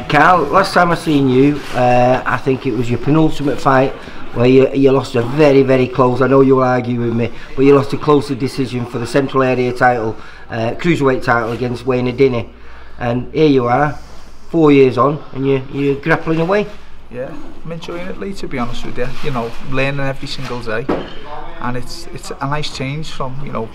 Carl, last time I seen you, I think it was your penultimate fight where you lost a very close, I know you'll argue with me, but you lost a closer decision for the Central Area title, Cruiserweight title against Wayne Adini. And here you are, 4 years on, and you're grappling away. Yeah, I'm enjoying it, Lee, to be honest with you. You know, learning every single day, and it's a nice change from, you know,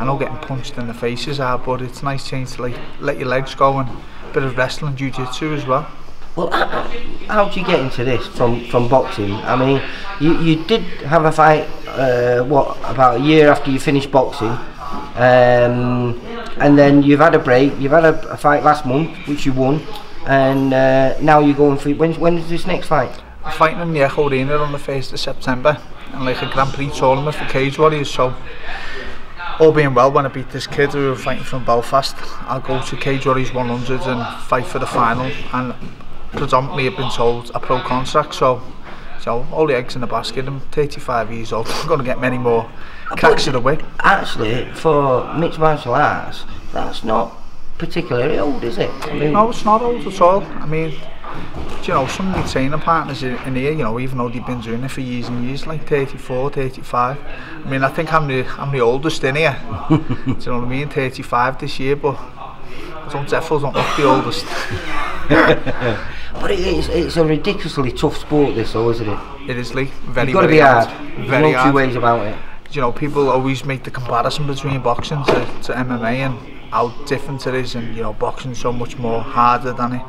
I know getting punched in the face is hard, but it's a nice change to like let your legs go and a bit of wrestling, jiu-jitsu as well. Well, how did you get into this from boxing? I mean, you did have a fight, what, about a year after you finished boxing, and then you've had a break. You've had a fight last month, which you won, and now you're going for. When is this next fight? I'm fighting in the Echo Arena on the 1st of September, and like a Grand Prix tournament for Cage Warriors. So, all being well, when I beat this kid who was fighting from Belfast, I'll go to Cage Warriors 100 and fight for the final. And predominantly I've been told a pro contract, so all the eggs in the basket. I'm 35 years old, I'm going to get many more cracks of the whip. Actually, for mixed martial arts, that's not particularly old, is it? I mean, no, it's not old at all. I mean, you know, some of my training partners in here, you know, even though they've been doing it for years and years, like 34, 35. I mean, I think I'm the oldest in here. Do you know what I mean? 35 this year, but I definitely don't look the oldest. But it's a ridiculously tough sport, this, though, isn't it? It is, Lee. Very, You've got to be hard. There's no two ways about it. You know, people always make the comparison between boxing to MMA and how different it is, and you know, boxing's so much more harder than it.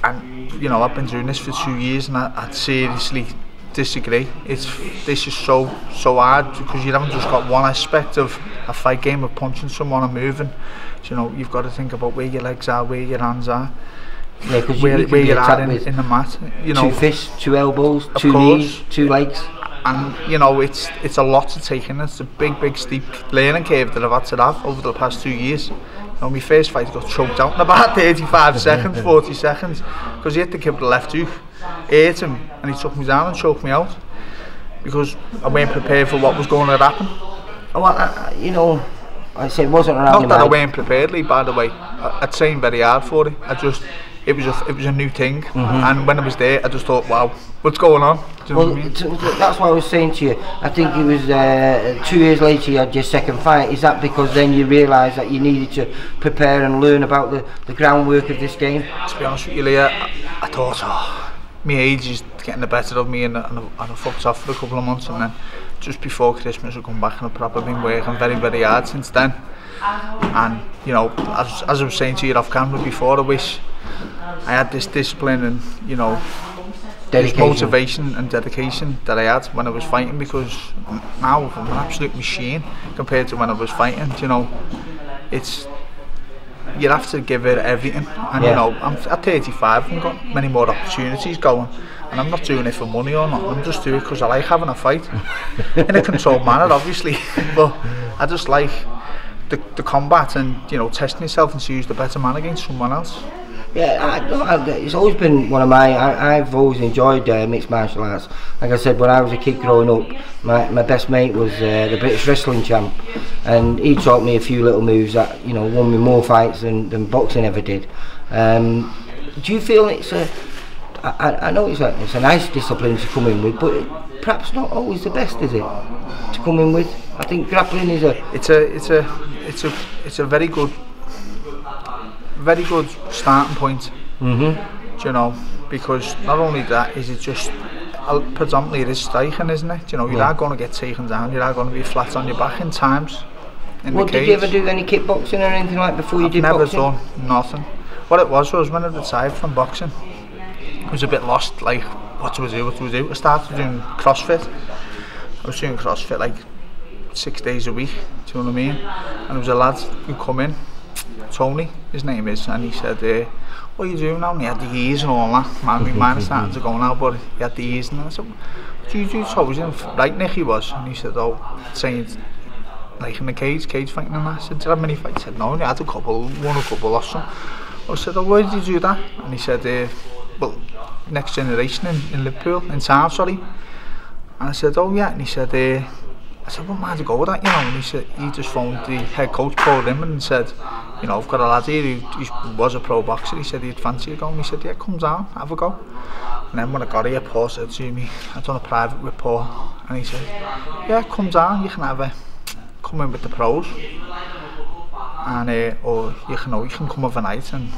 And you know, I've been doing this for 2 years, and I'd seriously disagree. This is so hard, because you haven't just got one aspect of a fight game of punching someone and moving. So, you know, you've got to think about where your legs are, where your hands are, yeah, where you're at in the mat. You know, 2 fists, 2 elbows, 2 knees, 2 legs. And you know, it's a lot to take in. It's a big steep learning curve that I've had to have over the past 2 years. You know, my first fight got choked out in about 35 seconds, 40 seconds, because he hit the kid with the left hook, hit him, and he took me down and choked me out, because I wasn't prepared for what was going to happen. Well, you know, I said it wasn't around. Not that I weren't prepared, Lee, by the way. I trained very hard for it. It was a new thing, and when I was there, I just thought, wow, what's going on? Do you know what I mean? That's what I was saying to you. I think it was 2 years later you had your second fight. Is that because then you realised that you needed to prepare and learn about the groundwork of this game? To be honest with you, Lee, I thought, my age is getting the better of me, and I fucked off for a couple of months, and then just before Christmas I come back, and I've probably been working very hard since then. And you know, as I was saying to you off camera before, I wish I had this discipline and, you know, this motivation and dedication that I had when I was fighting, because now I'm an absolute machine compared to when I was fighting. You know, you have to give it everything, and you know, I'm at 35, I've got many more opportunities going, and I'm not doing it for money or not. I'm just doing it because I like having a fight in a controlled manner, obviously, but I just like the combat and, you know, testing yourself and see who's the better man against someone else. Yeah, it's always been one of my. I've always enjoyed mixed martial arts. Like I said, when I was a kid growing up, my best mate was the British wrestling champ, and he taught me a few little moves that, you know, won me more fights than boxing ever did. Do you feel it's a? I know it's a nice discipline to come in with, but perhaps not always the best, is it? To come in with, I think grappling is a. It's a very good starting point. Do you know, because not only that is it just predominantly it is striking, isn't it? You know, you are going to get taken down, you are going to be flat on your back in times. Did you ever do any kickboxing or anything like before you did boxing? Never done nothing. What it was when I retired from boxing, I was a bit lost, like, what do I do? I started doing CrossFit. I was doing CrossFit like 6 days a week, do you know what I mean? And there was a lad who come in, Tony, his name is, and he said, what are you doing now? And he had the ears and all that. Man, mine is starting to go now, but he had the ears. And I said, what do you do? So I was in, right Nick he was, and he said, oh, saying, like in the cage fighting, and I said, did you have many fights? He said, no, I had a couple, won a couple, lost some. I said, oh, where did you do that? And he said, well, Next Generation in Liverpool, in town, sorry. And I said, oh yeah, and he said, I said, what mind to go with that, you know? And he said, he just phoned the head coach, Paul Rimmer, and said, you know, I've got a lad here who was a pro boxer. He said he'd fancy a go. And he said, yeah, come down, have a go. And then when I got here, Paul said to me, I'd done a private with Paul, and he said, yeah, come down, you can have a, come in with the pros. And or you can come overnight and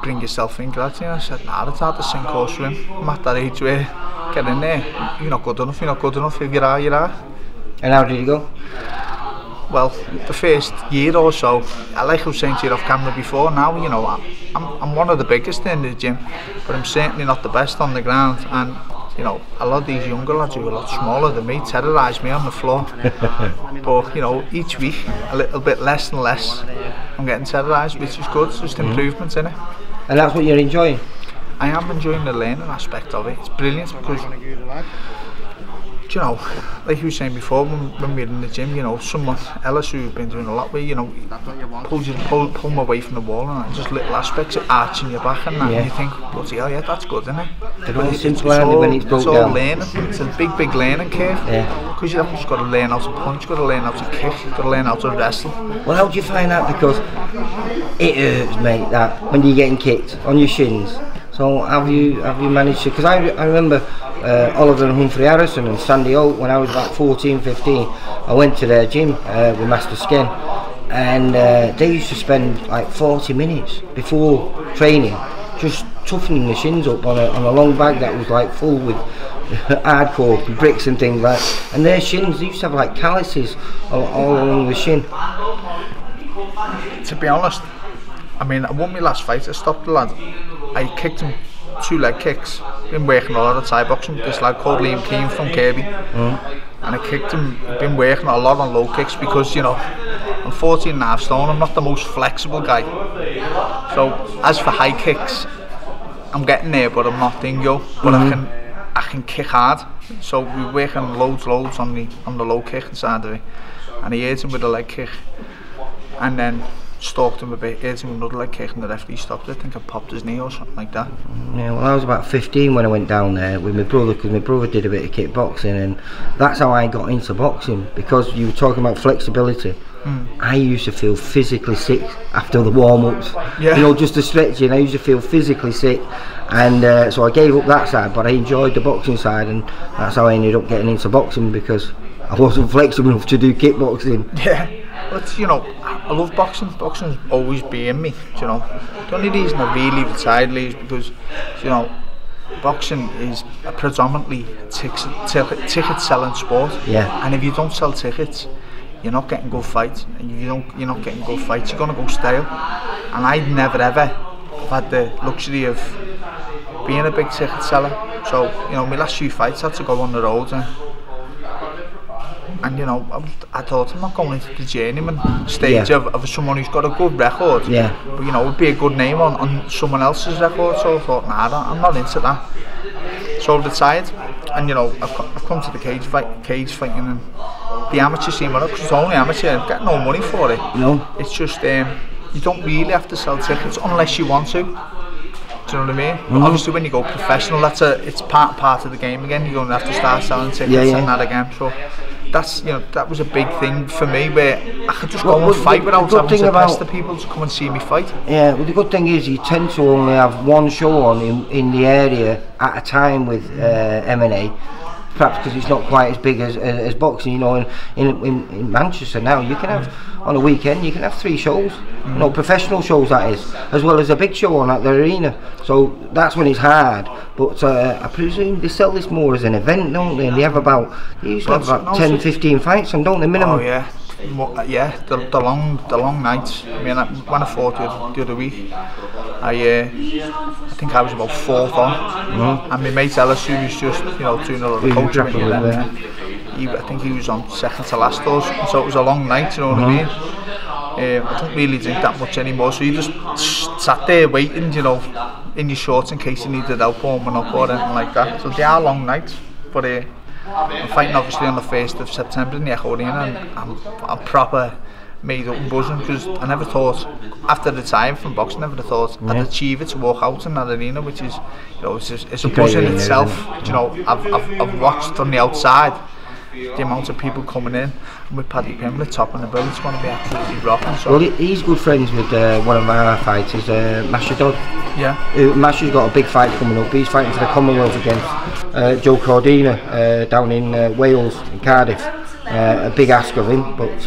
bring yourself in gradually. And I said, nah, it's hard to sink or swim. I'm at that age where, get in there, you're not good enough, if you are, you are. And how did you go? Well, the first year or so, like I was saying to you off camera before, now, you know, I'm one of the biggest in the gym, but I'm certainly not the best on the ground. And, you know, a lot of these younger lads who are a lot smaller than me terrorise me on the floor. But, you know, each week, a little bit less and less, I'm getting terrorised, which is good, just improvements in it. And that's what you're enjoying? I am enjoying the learning aspect of it. It's brilliant because, you know, like you were saying before, when we were in the gym, you know, someone else who's been doing a lot with, you know, pull them away from the wall and just little aspects of arching your back and that, and you think, bloody hell, yeah, that's good, isn't it? They're all simple when it's broke down. It's all learning, it's a big learning curve. Yeah. Because you've just got to learn how to punch, you've got to learn how to kick, you've got to learn how to wrestle. Well, how do you find that? Because it hurts, mate, that when you're getting kicked on your shins. So have you managed to, because I remember Oliver and Humphrey Harrison and Sandy Holt, when I was about 14, 15, I went to their gym with Master Skin, and they used to spend like 40 minutes before training just toughening the shins up on a long bag that was like full with hardcore bricks and things like that. And their shins, they used to have like calluses all along the shin. To be honest, I mean, I won my last fight, I stopped the lad. I kicked him 2 leg kicks. Been working a lot of Thai boxing with this lad called Liam Keane from Kirby. And I kicked him, been working a lot on low kicks because, you know, I'm 14.5 stone, I'm not the most flexible guy. So, as for high kicks, I'm getting there, but I'm not dingo. But I can kick hard. So we're working loads on the low kick side of it. And he hit him with a leg kick. And then stalked him a bit, hit him with another leg kick, and the referee stopped it. I think I popped his knee or something like that. Yeah, well, I was about 15 when I went down there with my brother, because my brother did a bit of kickboxing, and that's how I got into boxing. Because you were talking about flexibility, I used to feel physically sick after the warm-ups. You know, just the stretching, I used to feel physically sick, and so I gave up that side, but I enjoyed the boxing side, and that's how I ended up getting into boxing, because I wasn't flexible enough to do kickboxing. Yeah. But, you know, I love boxing. Boxing's always been in me, you know. The only reason I really retired is because, you know, boxing is a predominantly ticket selling sport. Yeah. And if you don't sell tickets, you're not getting good fights. And you're not getting good fights, you're gonna go stale. And I'd never ever had the luxury of being a big ticket seller. So, you know, my last few fights I had to go on the road, and you know, I thought I'm not going into the journeyman stage of someone who's got a good record. But you know, it would be a good name on someone else's record. So I thought, nah, I'm not into that. So I retired, and you know, I've come to the cage fighting, and the amateur scene. Well, because it's only amateur, I get no money for it. No, it's just you don't really have to sell tickets unless you want to. Do you know what I mean? Obviously, when you go professional, it's part of the game again. You're going to have to start selling tickets and that again. So that's, you know, that was a big thing for me, where I could just go and fight without having to pester people to come and see me fight. Yeah, well, the good thing is you tend to only have one show on in the area at a time with MMA. Perhaps because it's not quite as big as boxing, you know. In Manchester now, you can have, on a weekend, you can have 3 shows, you know, professional shows that is, as well as a big show on at the arena. So that's when it's hard. But I presume they sell this more as an event, don't they? And they have they usually have about 10, 15 fights on, don't they, minimum? Oh yeah. Yeah, the long nights. I mean, when I fought the other week, I think I was about 4th on, and my mate Ellis, who was just, you know, doing a lot of coaching, I think he was on 2nd to last, so it was a long night, you know what I mean. I don't really drink that much anymore, so you just sat there waiting, you know, in your shorts in case you needed help warming up or anything like that. So they are long nights, but I'm fighting obviously on the 1st of September in the Echo Arena, and I'm proper made up and buzzing, because I never thought, after retiring from boxing, I never thought I'd achieve it to walk out in that arena, which is, you know, it's a buzz in itself. You know, I've watched from the outside the amount of people coming in, and with Paddy Pimblett topping the bill, it's going to be absolutely rocking. So. Well, he's good friends with one of our fighters, Masha Dodd. Yeah. Masha's got a big fight coming up. He's fighting for the Commonwealth against Joe Cordina down in Wales, in Cardiff. A big ask of him, but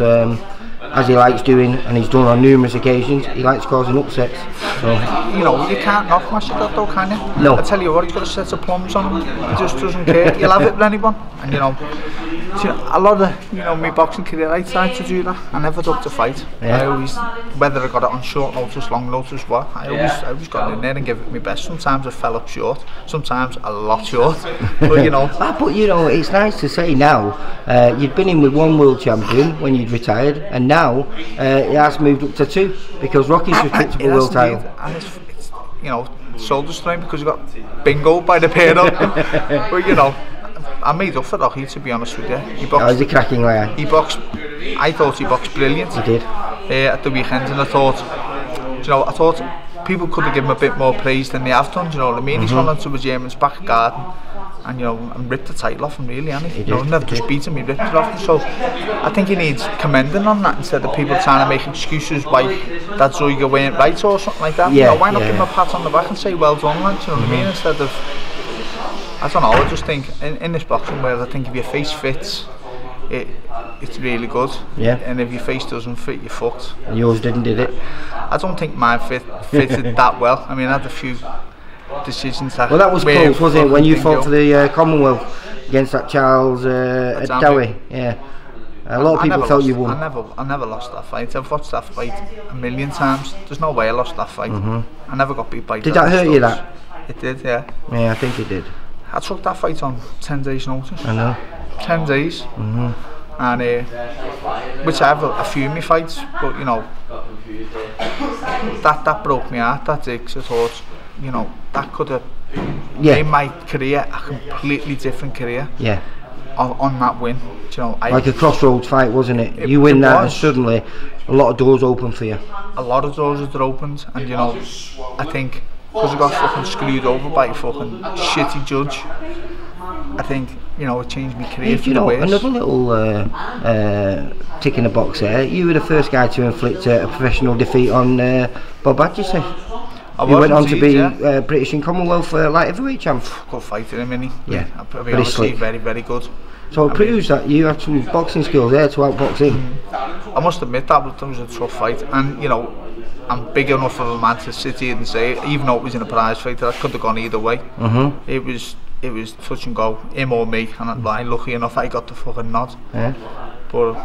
as he likes doing, and he's done on numerous occasions, he likes causing upsets. So you know, you can't knock Masha Dodd though, can you? No. I tell you what, he's got a set of plums on him. He just doesn't care. He'll have it with anyone, and you know, a lot of, you know, my boxing career, I tried to do that. I never took to fight. I always, whether I got it on short notice, long notice, what, I always got in there and gave it my best. Sometimes I fell up short, sometimes a lot short, but you know. But you know, it's nice to say now, you'd been in with one world champion when you'd retired, and now it has moved up to 2, because Rocky's just picked up a world title. And it's, you know, shoulder strain because he got bingo by the pair of them. But you know, I made up for Rocky, to be honest with you. He boxed, he's a cracking liar. He boxed, I thought he boxed brilliant. He did. At the weekend, and I thought, you know, I thought people could have given him a bit more praise than they have done, do you know what I mean? He's gone onto a German's back garden and, you know, and ripped the title off him, really, hasn't he? You know, never just beat him, he ripped it off him. So I think he needs commending on that, instead of people trying to make excuses why that Zoiga weren't right or something like that. Yeah, you know, why not give him a pat on the back and say well done, like, do you know what I mean? Instead of, I don't know, I just think in this boxing world, I think if your face fits, it's really good. Yeah. And if your face doesn't fit, you're fucked. And yours did it? I don't think mine fitted that well. I mean, I had a few decisions that. Well, that was close, wasn't it? When you fought for the Commonwealth against that Carls Dilks. Yeah. A lot of people felt you won. I never lost that fight. I've watched that fight a million times. There's no way I lost that fight. I never got beat by. Did that hurt you? That? It did, yeah. Yeah, I think it did. I took that fight on 10 days notice. I know. 10 days. And which I have a few of my fights, but you know, that broke my heart, that Dilks. I thought, you know, that could have made my career a completely different career. Yeah. On that win, you know, like a crossroads fight, wasn't it? You win that, and suddenly a lot of doors open for you. A lot of doors are opened, and you know, I think because I got fucking screwed over by a fucking shitty judge, I think, you know, it changed my career for the worse. Another little tick in the box there. You were the first guy to inflict a professional defeat on Bob Adjusty. He went on to be British and Commonwealth light heavyweight champ. Good fighter, isn't he? Yeah. I'll be honestly, very, very good. So it proves that you have some boxing skills there to outbox him. I must admit that was a tough fight, and you know, I'm big enough of a man to sit here and say, even though it was in a prize fight, that could have gone either way. It was touch and go, him or me, and lucky enough I got the fucking nod. Yeah. But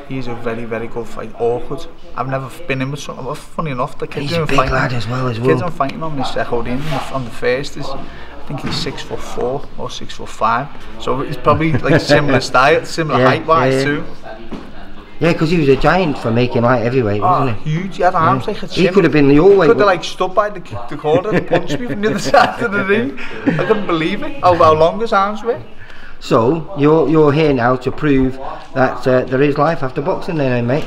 he's a very, very good fight. Awkward. I've never been in with someone. Funny enough, the kids are fighting. Lad as well. The kids I'm fighting on this Echo on the first is, I think he's 6'4" or 6'5", so it's probably like similar style, similar height wise too. Yeah, because he was a giant for making light heavyweight, wasn't he? Huge, he had arms like a chimp. He could have been the all weight. Could have like stood by the corner and punched me from the other side of the ring. I couldn't believe it, how long his arms were. So, you're here now to prove that there is life after boxing then, mate?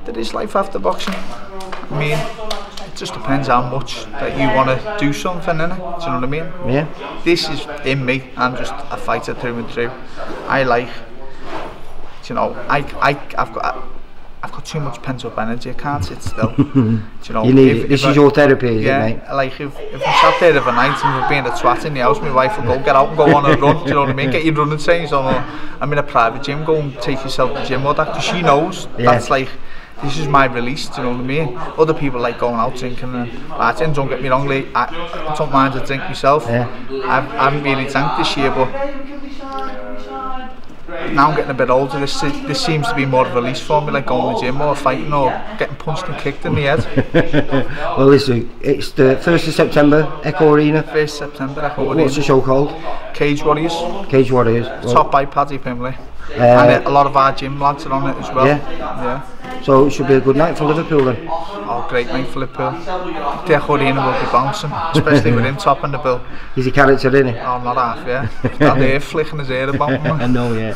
There is life after boxing. I mean, it just depends how much that you want to do something, innit? Do you know what I mean? Yeah. This is in me. I'm just a fighter through and through. I like, you know, I've got too much pent up energy. I can't sit still. You know, you need this is your therapy, is it, mate? Like if I'm sat there of a night and we're being a twat in the house, my wife will go, get out and go on a run. Do you know what I mean? Get your running trains on. I'm in a private gym. Go and take yourself to the gym or that, because she knows that's like, this is my release. Do you know what I mean? Other people like going out drinking and don't get me wrong, I don't mind a drink myself. I haven't really drank this year, but now I'm getting a bit older, this seems to be more of a release for me, like going to the gym or fighting or getting punched and kicked in the head. Well listen, it's the 1st of September, Echo Arena. 1st September, Echo Arena. What's the show called? Cage Warriors. Cage Warriors. Top by Paddy Pimblett. And a lot of our gym lads are on it as well. Yeah. So it should be a good night for Liverpool then. Oh, great night for Liverpool. Deco Arena will be bouncing, especially with him topping the bill. He's a character, isn't he? Oh, not half, yeah. That there flicking his hair about him. I know, yeah.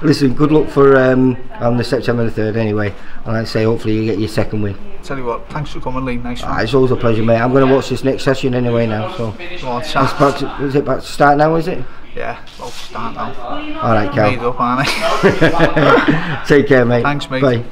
Listen, good luck for on the September the 3rd anyway. And like I say, hopefully you get your second win. Tell you what, thanks for coming, Lee. Nice one. It's always a pleasure, mate. I'm going to watch this next session anyway now. So is it about to start now, is it? Yeah, about to start now. Alright, Carl. Made up, aren't I? Take care, mate. Thanks, mate. Bye.